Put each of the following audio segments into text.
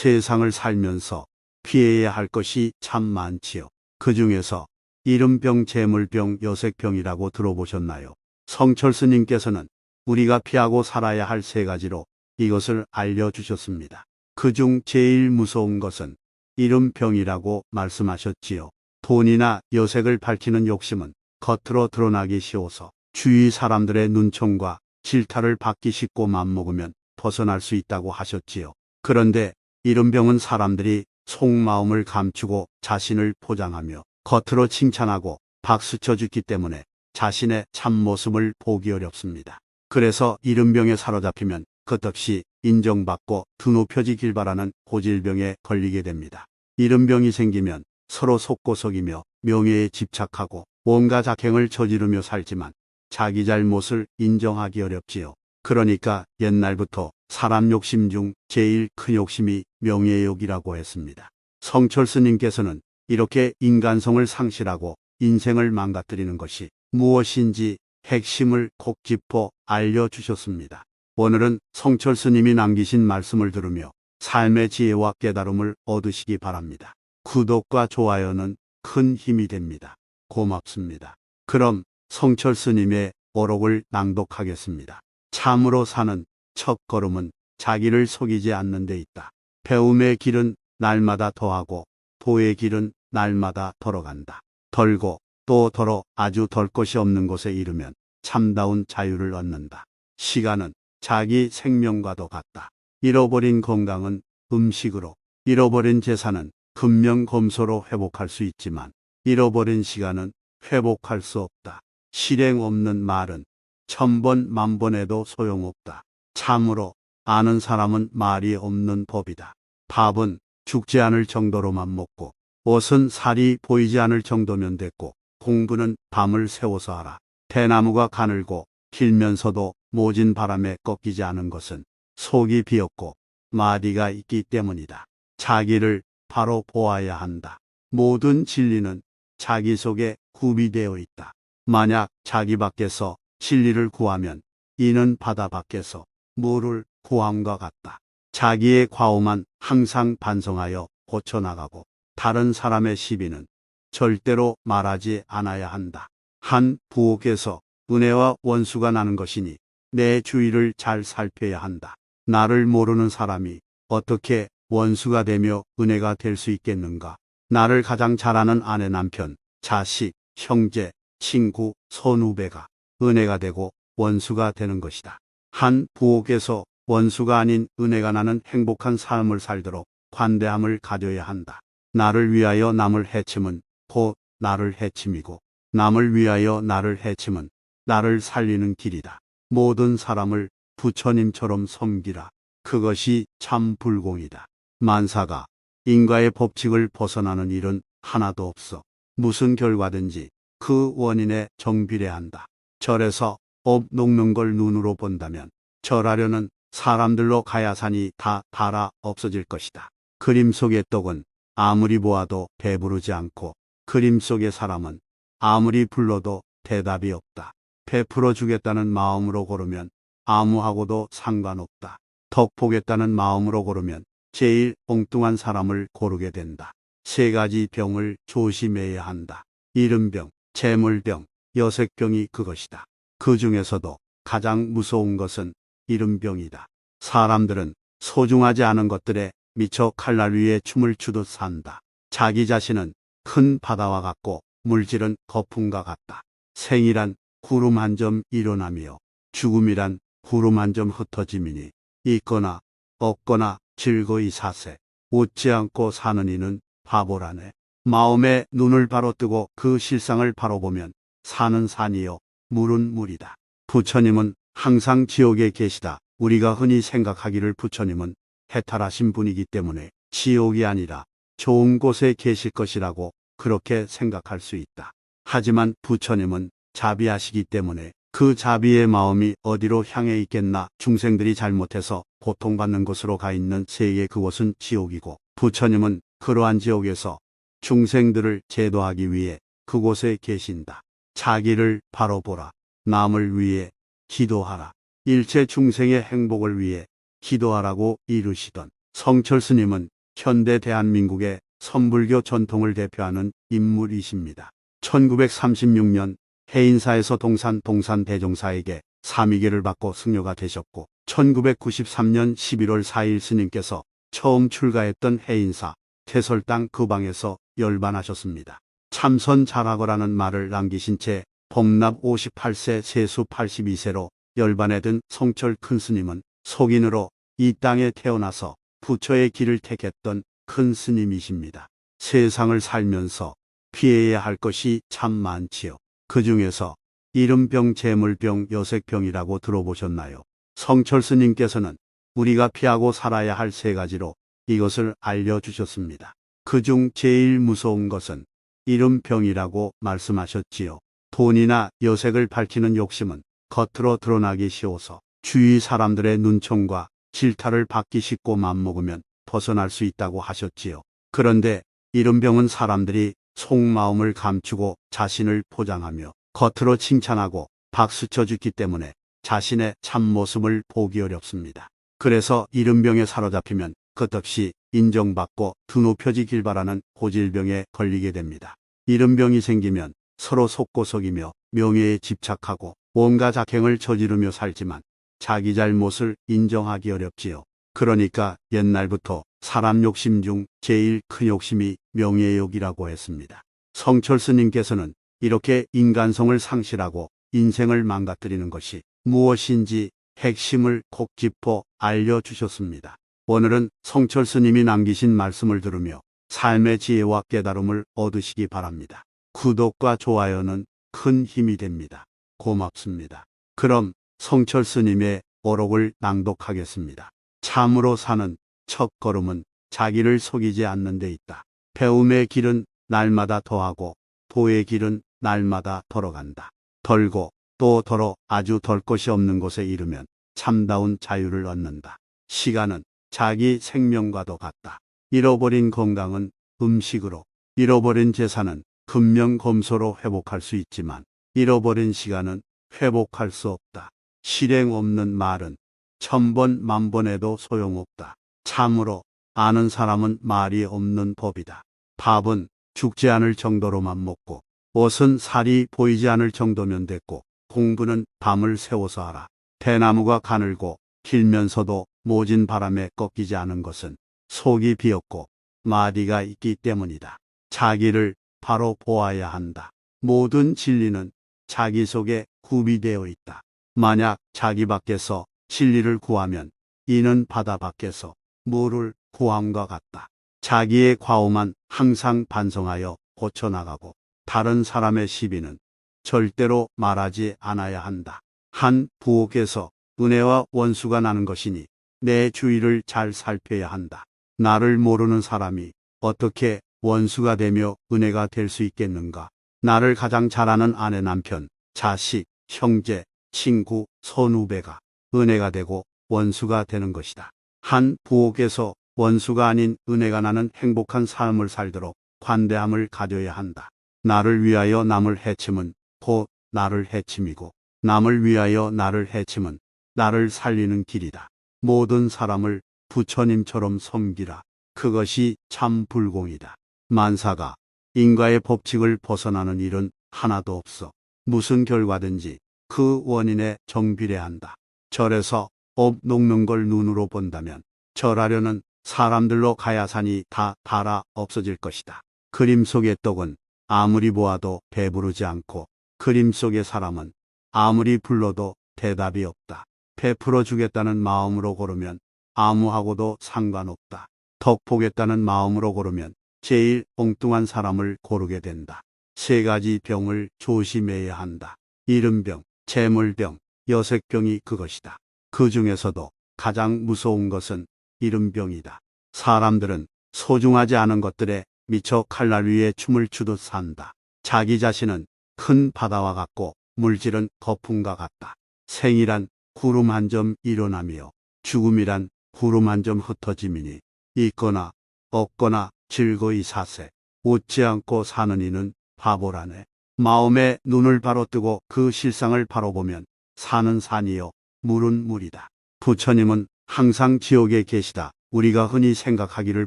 세상을 살면서 피해야 할 것이 참 많지요. 그 중에서 이른병, 재물병, 여색병이라고 들어보셨나요? 성철 스님께서는 우리가 피하고 살아야 할 세 가지로 이것을 알려주셨습니다. 그중 제일 무서운 것은 이른병이라고 말씀하셨지요. 돈이나 여색을 밝히는 욕심은 겉으로 드러나기 쉬워서 주위 사람들의 눈총과 질타를 받기 쉽고 맘먹으면 벗어날 수 있다고 하셨지요. 그런데 이른병은 사람들이 속마음을 감추고 자신을 포장하며 겉으로 칭찬하고 박수쳐 주기 때문에 자신의 참모습을 보기 어렵습니다. 그래서 이른병에 사로잡히면 끝없이 인정받고 드높여지길 바라는 고질병에 걸리게 됩니다. 이른병이 생기면 서로 속고 속이며 명예에 집착하고 온갖 악행을 저지르며 살지만 자기 잘못을 인정하기 어렵지요. 그러니까 옛날부터 사람 욕심 중 제일 큰 욕심이 명예욕이라고 했습니다. 성철 스님께서는 이렇게 인간성을 상실하고 인생을 망가뜨리는 것이 무엇인지 핵심을 콕 짚어 알려주셨습니다. 오늘은 성철 스님이 남기신 말씀을 들으며 삶의 지혜와 깨달음을 얻으시기 바랍니다. 구독과 좋아요는 큰 힘이 됩니다. 고맙습니다. 그럼 성철 스님의 어록을 낭독하겠습니다. 참으로 사는 첫걸음은 자기를 속이지 않는 데 있다. 배움의 길은 날마다 더하고 도의 길은 날마다 덜어간다. 덜고 또 덜어 아주 덜 것이 없는 곳에 이르면 참다운 자유를 얻는다. 시간은 자기 생명과도 같다. 잃어버린 건강은 음식으로, 잃어버린 재산은 금명검소로 회복할 수 있지만 잃어버린 시간은 회복할 수 없다. 실행 없는 말은 1000번 만번 해도 소용없다. 참으로 아는 사람은 말이 없는 법이다. 밥은 죽지 않을 정도로만 먹고 옷은 살이 보이지 않을 정도면 됐고 공부는 밤을 새워서 하라. 대나무가 가늘고 길면서도 모진 바람에 꺾이지 않은 것은 속이 비었고 마디가 있기 때문이다. 자기를 바로 보아야 한다. 모든 진리는 자기 속에 구비되어 있다. 만약 자기 밖에서 진리를 구하면 이는 바다 밖에서 물을 구함과 같다. 자기의 과오만 항상 반성하여 고쳐나가고 다른 사람의 시비는 절대로 말하지 않아야 한다. 한 부엌에서 은혜와 원수가 나는 것이니 내 주위를 잘 살펴야 한다. 나를 모르는 사람이 어떻게 원수가 되며 은혜가 될 수 있겠는가? 나를 가장 잘 아는 아내, 남편, 자식, 형제, 친구, 선후배가 은혜가 되고 원수가 되는 것이다. 한 부엌에서 원수가 아닌 은혜가 나는 행복한 삶을 살도록 관대함을 가져야 한다. 나를 위하여 남을 해침은 곧 나를 해침이고 남을 위하여 나를 해침은 나를 살리는 길이다. 모든 사람을 부처님처럼 섬기라. 그것이 참 불공이다. 만사가 인과의 법칙을 벗어나는 일은 하나도 없어. 무슨 결과든지 그 원인에 정비례한다. 절에서 업 녹는 걸 눈으로 본다면 절하려는 사람들로 가야산이 다 닳아 없어질 것이다. 그림 속의 떡은 아무리 보아도 배부르지 않고 그림 속의 사람은 아무리 불러도 대답이 없다. 베풀어 주겠다는 마음으로 고르면 아무하고도 상관없다. 덕 보겠다는 마음으로 고르면 제일 엉뚱한 사람을 고르게 된다. 세 가지 병을 조심해야 한다. 이른병, 재물병, 여색병이 그것이다. 그 중에서도 가장 무서운 것은 이른병이다. 사람들은 소중하지 않은 것들에 미쳐 칼날 위에 춤을 추듯 산다. 자기 자신은 큰 바다와 같고 물질은 거품과 같다. 생이란 구름 한 점 일어나며 죽음이란 구름 한 점 흩어짐이니 있거나 없거나 즐거이 사세. 웃지 않고 사는 이는 바보라네. 마음에 눈을 바로 뜨고 그 실상을 바로 보면 산은 산이요 물은 물이다. 부처님은 항상 지옥에 계시다. 우리가 흔히 생각하기를 부처님은 해탈하신 분이기 때문에 지옥이 아니라 좋은 곳에 계실 것이라고 그렇게 생각할 수 있다. 하지만 부처님은 자비하시기 때문에 그 자비의 마음이 어디로 향해 있겠나. 중생들이 잘못해서 고통받는 곳으로 가 있는 세계, 그곳은 지옥이고 부처님은 그러한 지옥에서 중생들을 제도하기 위해 그곳에 계신다. 자기를 바로 보라. 남을 위해 기도하라. 일체 중생의 행복을 위해 기도하라고 이르시던 성철 스님은 현대 대한민국의 선불교 전통을 대표하는 인물이십니다. 1936년 해인사에서 동산 대종사에게 사미계를 받고 승려가 되셨고 1993년 11월 4일 스님께서 처음 출가했던 해인사 태설당 그 방에서 열반하셨습니다. 참선 잘하거라는 말을 남기신 채 법납 58세 세수 82세로 열반에 든 성철 큰 스님은 속인으로 이 땅에 태어나서 부처의 길을 택했던 큰 스님이십니다. 세상을 살면서 피해야 할 것이 참 많지요. 그 중에서 이른병, 재물병, 여색병이라고 들어보셨나요? 성철 스님께서는 우리가 피하고 살아야 할 세 가지로 이것을 알려주셨습니다. 그중 제일 무서운 것은 이른병이라고 말씀하셨지요. 돈이나 여색을 밝히는 욕심은 겉으로 드러나기 쉬워서 주위 사람들의 눈총과 질타를 받기 쉽고 맘먹으면 벗어날 수 있다고 하셨지요. 그런데 이른병은 사람들이 속마음을 감추고 자신을 포장하며 겉으로 칭찬하고 박수쳐 주기 때문에 자신의 참모습을 보기 어렵습니다. 그래서 이른병에 사로잡히면 끝없이 인정받고 드높여지길 바라는 고질병에 걸리게 됩니다. 이른병이 생기면 서로 속고 속이며 명예에 집착하고 온갖 악행을 저지르며 살지만 자기 잘못을 인정하기 어렵지요. 그러니까 옛날부터 사람 욕심 중 제일 큰 욕심이 명예욕이라고 했습니다. 성철 스님께서는 이렇게 인간성을 상실하고 인생을 망가뜨리는 것이 무엇인지 핵심을 콕 짚어 알려주셨습니다. 오늘은 성철 스님이 남기신 말씀을 들으며 삶의 지혜와 깨달음을 얻으시기 바랍니다. 구독과 좋아요는 큰 힘이 됩니다. 고맙습니다. 그럼 성철 스님의 어록을 낭독하겠습니다. 참으로 사는 첫걸음은 자기를 속이지 않는 데 있다. 배움의 길은 날마다 더하고 도의 길은 날마다 덜어간다. 덜고 또 덜어 아주 덜 것이 없는 곳에 이르면 참다운 자유를 얻는다. 시간은 자기 생명과도 같다. 잃어버린 건강은 음식으로, 잃어버린 재산은 금명검소로 회복할 수 있지만 잃어버린 시간은 회복할 수 없다. 실행 없는 말은 1000번 만번 해도 소용없다. 참으로 아는 사람은 말이 없는 법이다. 밥은 죽지 않을 정도로만 먹고 옷은 살이 보이지 않을 정도면 됐고 공부는 밤을 새워서 하라. 대나무가 가늘고 길면서도 모진 바람에 꺾이지 않은 것은 속이 비었고 마디가 있기 때문이다. 자기를 바로 보아야 한다. 모든 진리는 자기 속에 구비되어 있다. 만약 자기 밖에서 진리를 구하면 이는 바다 밖에서 물을 구함과 같다. 자기의 과오만 항상 반성하여 고쳐나가고 다른 사람의 시비는 절대로 말하지 않아야 한다. 한 부엌에서 은혜와 원수가 나는 것이니 내 주위를 잘 살펴야 한다. 나를 모르는 사람이 어떻게 원수가 되며 은혜가 될 수 있겠는가? 나를 가장 잘 아는 아내, 남편, 자식, 형제, 친구, 선후배가 은혜가 되고 원수가 되는 것이다. 한 부엌에서 원수가 아닌 은혜가 나는 행복한 삶을 살도록 관대함을 가져야 한다. 나를 위하여 남을 해침은 곧 나를 해침이고 남을 위하여 나를 해침은 나를 살리는 길이다. 모든 사람을 부처님처럼 섬기라. 그것이 참 불공이다. 만사가 인과의 법칙을 벗어나는 일은 하나도 없어. 무슨 결과든지 그 원인에 정비례한다. 절에서 업 녹는 걸 눈으로 본다면 절하려는 사람들로 가야산이 다 닳아 없어질 것이다. 그림 속의 떡은 아무리 보아도 배부르지 않고 그림 속의 사람은 아무리 불러도 대답이 없다. 베풀어 주겠다는 마음으로 고르면 아무하고도 상관없다. 덕 보겠다는 마음으로 고르면 제일 엉뚱한 사람을 고르게 된다. 세 가지 병을 조심해야 한다. 이른병, 재물병, 여색병이 그것이다. 그 중에서도 가장 무서운 것은 이른병이다. 사람들은 소중하지 않은 것들에 미쳐 칼날 위에 춤을 추듯 산다. 자기 자신은 큰 바다와 같고 물질은 거품과 같다. 생이란 구름 한 점 일어나며 죽음이란 구름 한 점 흩어짐이니 있거나 없거나 즐거이 사세. 웃지 않고 사는 이는 바보라네. 마음에 눈을 바로 뜨고 그 실상을 바로 보면 산은 산이요 물은 물이다. 부처님은 항상 지옥에 계시다 우리가 흔히 생각하기를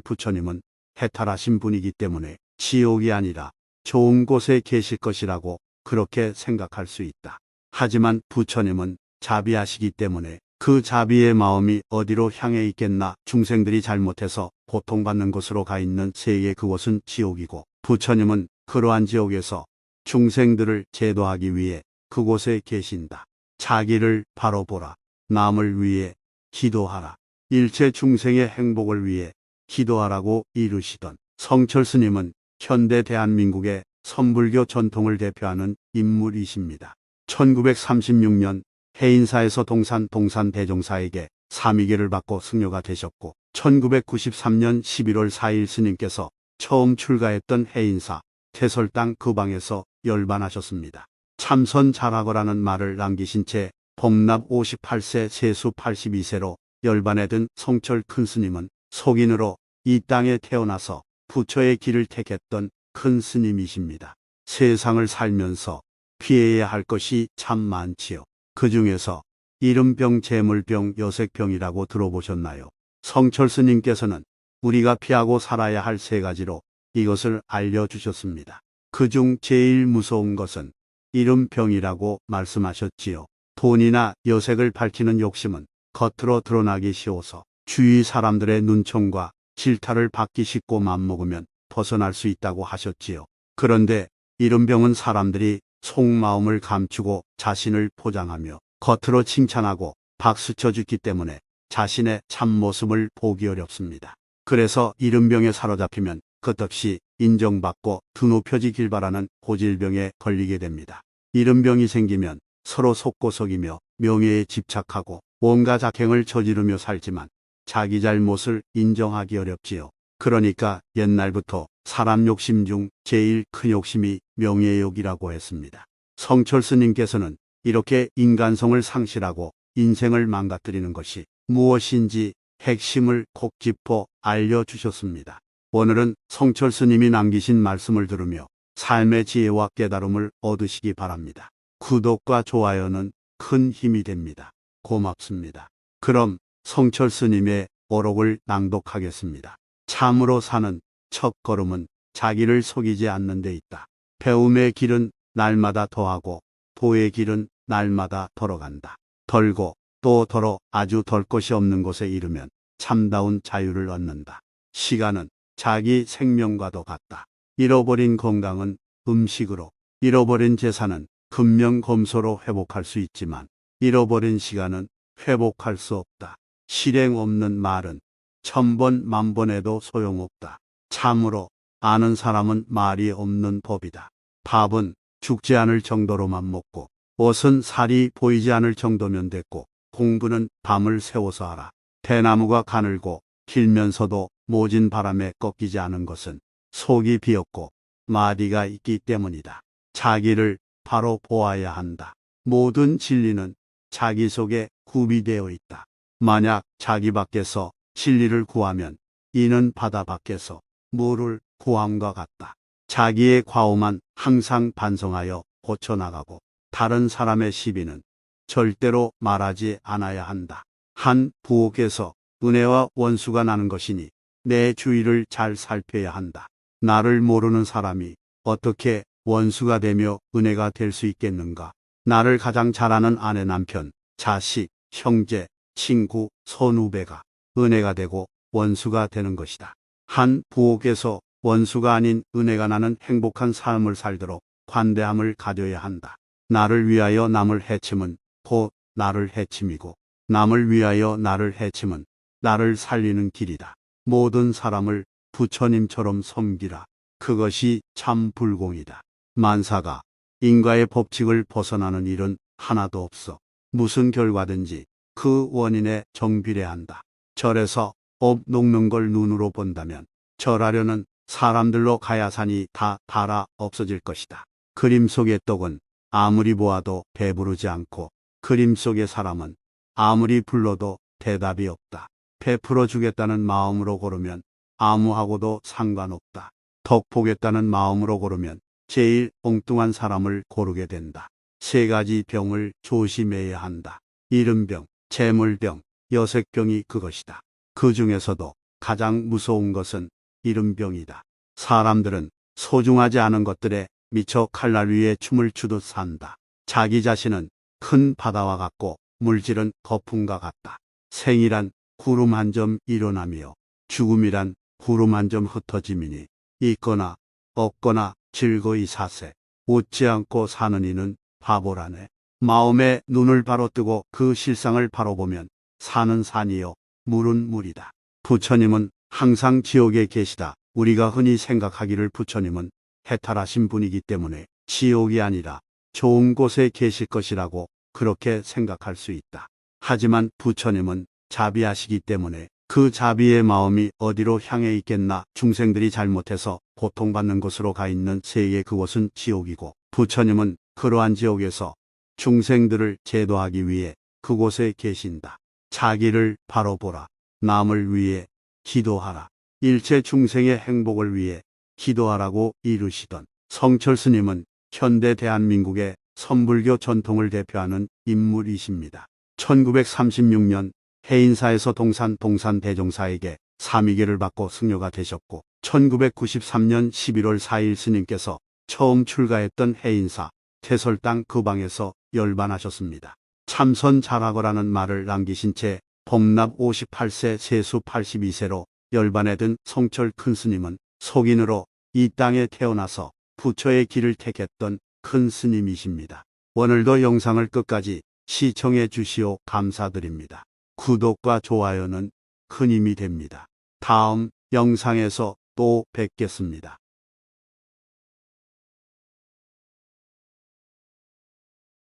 부처님은 해탈하신 분이기 때문에 지옥이 아니라 좋은 곳에 계실 것이라고 그렇게 생각할 수 있다. 하지만 부처님은 자비하시기 때문에 그 자비의 마음이 어디로 향해 있겠나. 중생들이 잘못해서 고통받는 곳으로 가 있는 세계, 그곳은 지옥이고 부처님은 그러한 지옥에서 중생들을 제도하기 위해 그곳에 계신다. 자기를 바로 보라. 남을 위해 기도하라. 일체 중생의 행복을 위해 기도하라고 이르시던 성철 스님은 현대 대한민국의 선불교 전통을 대표하는 인물이십니다. 1936년 해인사에서 동산 대종사에게 사미계를 받고 승려가 되셨고 1993년 11월 4일 스님께서 처음 출가했던 해인사 태설당 그 방에서 열반하셨습니다. 참선 잘하거라는 말을 남기신 채 법납 58세 세수 82세로 열반에 든 성철 큰 스님은 속인으로 이 땅에 태어나서 부처의 길을 택했던 큰 스님이십니다. 세상을 살면서 피해야 할 것이 참 많지요. 그 중에서 이른병, 재물병, 여색병이라고 들어보셨나요? 성철 스님께서는 우리가 피하고 살아야 할 세 가지로 이것을 알려주셨습니다. 그중 제일 무서운 것은 이른병이라고 말씀하셨지요. 돈이나 여색을 밝히는 욕심은 겉으로 드러나기 쉬워서 주위 사람들의 눈총과 질타를 받기 쉽고 맘먹으면 벗어날 수 있다고 하셨지요. 그런데 이른병은 사람들이 속마음을 감추고 자신을 포장하며 겉으로 칭찬하고 박수쳐 주기 때문에 자신의 참모습을 보기 어렵습니다. 그래서 이른병에 사로잡히면 끝없이 인정받고 드높여지길 바라는 고질병에 걸리게 됩니다. 이른병이 생기면 서로 속고 속이며 명예에 집착하고 온갖 악행을 저지르며 살지만 자기 잘못을 인정하기 어렵지요. 그러니까 옛날부터 사람 욕심 중 제일 큰 욕심이 명예욕이라고 했습니다. 성철 스님께서는 이렇게 인간성을 상실하고 인생을 망가뜨리는 것이 무엇인지 핵심을 콕 짚어 알려주셨습니다. 오늘은 성철 스님이 남기신 말씀을 들으며 삶의 지혜와 깨달음을 얻으시기 바랍니다. 구독과 좋아요는 큰 힘이 됩니다. 고맙습니다. 그럼 성철 스님의 어록을 낭독하겠습니다. 참으로 사는 첫 걸음은 자기를 속이지 않는 데 있다. 배움의 길은 날마다 더하고 도의 길은 날마다 덜어간다. 덜고 또 덜어 아주 덜 것이 없는 곳에 이르면 참다운 자유를 얻는다. 시간은 자기 생명과도 같다. 잃어버린 건강은 음식으로, 잃어버린 재산은 금명검소로 회복할 수 있지만 잃어버린 시간은 회복할 수 없다. 실행 없는 말은 천번 만번 해도 소용없다. 참으로 아는 사람은 말이 없는 법이다. 밥은 죽지 않을 정도로만 먹고 옷은 살이 보이지 않을 정도면 됐고 공부는 밤을 새워서 하라. 대나무가 가늘고 길면서도 모진 바람에 꺾이지 않은 것은 속이 비었고 마디가 있기 때문이다. 자기를 바로 보아야 한다. 모든 진리는 자기 속에 구비되어 있다. 만약 자기 밖에서 진리를 구하면 이는 바다 밖에서 물을 구함과 같다. 자기의 과오만 항상 반성하여 고쳐나가고 다른 사람의 시비는 절대로 말하지 않아야 한다. 한 부엌에서 은혜와 원수가 나는 것이니 내 주위를 잘 살펴야 한다. 나를 모르는 사람이 어떻게 원수가 되며 은혜가 될 수 있겠는가? 나를 가장 잘 아는 아내, 남편, 자식, 형제, 친구, 선후배가 은혜가 되고 원수가 되는 것이다. 한 부엌에서 원수가 아닌 은혜가 나는 행복한 삶을 살도록 관대함을 가져야 한다. 나를 위하여 남을 해침은 곧 나를 해침이고 남을 위하여 나를 해침은 나를 살리는 길이다. 모든 사람을 부처님처럼 섬기라. 그것이 참 불공이다. 만사가 인과의 법칙을 벗어나는 일은 하나도 없어. 무슨 결과든지 그 원인에 정비례한다. 절에서 업 녹는 걸 눈으로 본다면 절하려는 사람들로 가야산이 다 닳아 없어질 것이다. 그림 속의 떡은 아무리 보아도 배부르지 않고 그림 속의 사람은 아무리 불러도 대답이 없다. 베풀어 주겠다는 마음으로 고르면 아무하고도 상관없다. 덕 보겠다는 마음으로 고르면 제일 엉뚱한 사람을 고르게 된다. 세 가지 병을 조심해야 한다. 이른병, 재물병, 여색병이 그것이다. 그 중에서도 가장 무서운 것은 이른병이다. 사람들은 소중하지 않은 것들에 미쳐 칼날 위에 춤을 추듯 산다. 자기 자신은 큰 바다와 같고 물질은 거품과 같다. 생이란 구름 한 점 일어나며 죽음이란 구름 한 점 흩어짐이니 있거나 없거나 즐거이 사세. 웃지 않고 사는 이는 바보라네. 마음에 눈을 바로 뜨고 그 실상을 바로 보면 산은 산이요 물은 물이다. 부처님은 항상 지옥에 계시다. 우리가 흔히 생각하기를 부처님은 해탈하신 분이기 때문에 지옥이 아니라 좋은 곳에 계실 것이라고 그렇게 생각할 수 있다. 하지만 부처님은 자비하시기 때문에 그 자비의 마음이 어디로 향해 있겠나. 중생들이 잘못해서 고통받는 곳으로 가 있는 세계, 그곳은 지옥이고 부처님은 그러한 지옥에서 중생들을 제도하기 위해 그곳에 계신다. 자기를 바로 보라. 남을 위해 기도하라. 일체 중생의 행복을 위해 기도하라고 이르시던 성철 스님은 현대 대한민국의 선불교 전통을 대표하는 인물이십니다. 1936년 해인사에서 동산 대종사에게 사미계를 받고 승려가 되셨고 1993년 11월 4일 스님께서 처음 출가했던 해인사 태설당 그 방에서 열반하셨습니다. 참선 잘하거라는 말을 남기신 채 법납 58세 세수 82세로 열반에 든 성철 큰 스님은 속인으로 이 땅에 태어나서 부처의 길을 택했던 큰 스님이십니다. 오늘도 영상을 끝까지 시청해 주시오 감사드립니다. 구독과 좋아요는 큰 힘이 됩니다. 다음 영상에서 또 뵙겠습니다.